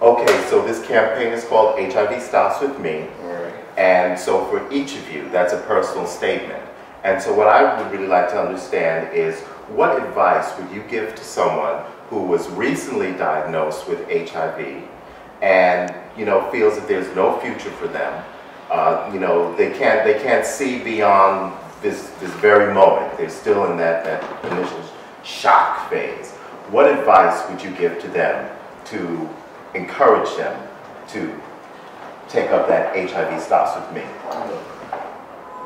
Okay, so this campaign is called HIV Stops With Me. Right. And so for each of you, that's a personal statement. And so what I would really like to understand is, what advice would you give to someone who was recently diagnosed with HIV and, you know, feels that there's no future for them? You know, they can't see beyond this very moment. They're still in that initial shock phase. What advice would you give to them to encourage them to take up that HIV Stops With Me?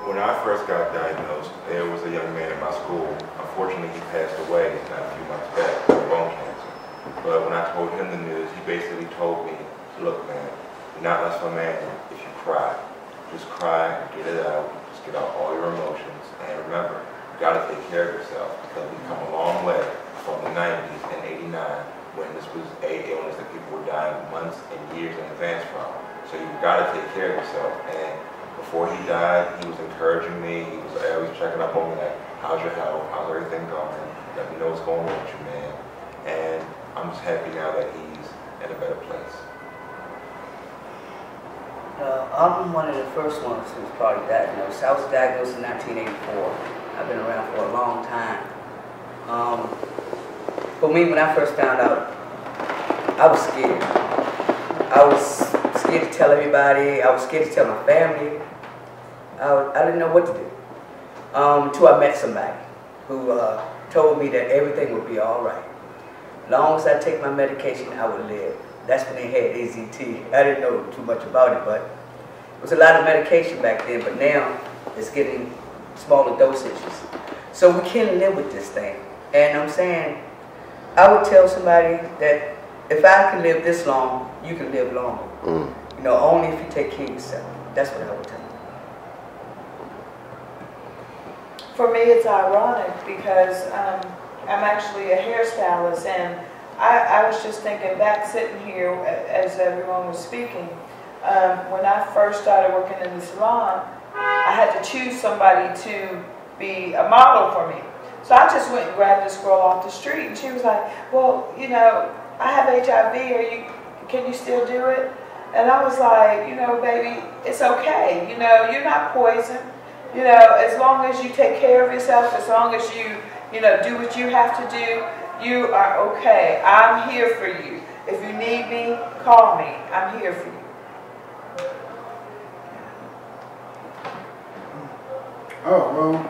When I first got diagnosed, there was a young man in my school. Unfortunately, he passed away not a few months back from bone cancer. But when I told him the news, he basically told me, look, man, you're not less of a man if you cry. Just cry, get it out, just get out all your emotions. And remember, you gotta take care of yourself, because we've come a long way from the 90s and 89, when this was an illness that people were dying months and years in advance from. So you gotta take care of yourself. And before he died, he was encouraging me. He was always checking up on me, like, how's your health? How's everything going? Let me know what's going on with you, man. And I'm just happy now that he's in a better place. I'm one of the first ones who was probably diagnosed. I was diagnosed in 1984. I've been around for a long time. For me, when I first found out, I was scared. I was scared to tell everybody. I was scared to tell my family. I didn't know what to do. Until I met somebody who told me that everything would be all right. As long as I take my medication, I would live. That's when they had AZT. I didn't know too much about it, but it was a lot of medication back then, but now it's getting smaller dosages. So we can live with this thing. And I'm saying, I would tell somebody that if I can live this long, you can live longer. You know, only if you take care of yourself. That's what I would tell you. For me, it's ironic because I'm actually a hairstylist, and I was just thinking back sitting here as everyone was speaking. When I first started working in the salon, I had to choose somebody to be a model for me. So I just went and grabbed this girl off the street, and she was like, well, you know, I have HIV, can you still do it? And I was like, you know, baby, it's okay. You know, you're not poison. You know, as long as you take care of yourself, as long as you know, do what you have to do, you are okay. I'm here for you. If you need me, call me. I'm here for you. Oh, well,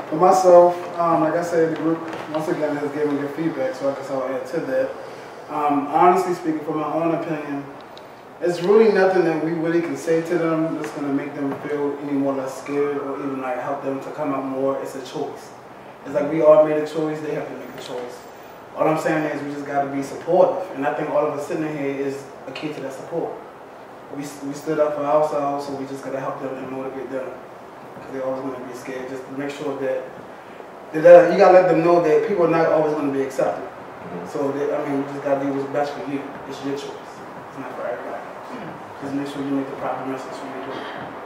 for myself, like I said, the group, once again, has given good feedback, so I guess I'll add to that. Honestly speaking, from my own opinion, it's really nothing that we really can say to them that's going to make them feel any more less scared or even like help them to come out more. It's a choice. It's like we all made a choice, they have to make a choice. All I'm saying is we just got to be supportive, and I think all of us sitting here is a key to that support. We stood up for ourselves, so we just got to help them and motivate them, because they're always going to be scared. Just to make sure that you got to let them know that people are not always going to be accepted. So, I mean, you just got to do what's best for you. It's your choice. It's not for everybody. Just make sure you make the proper message when you do it.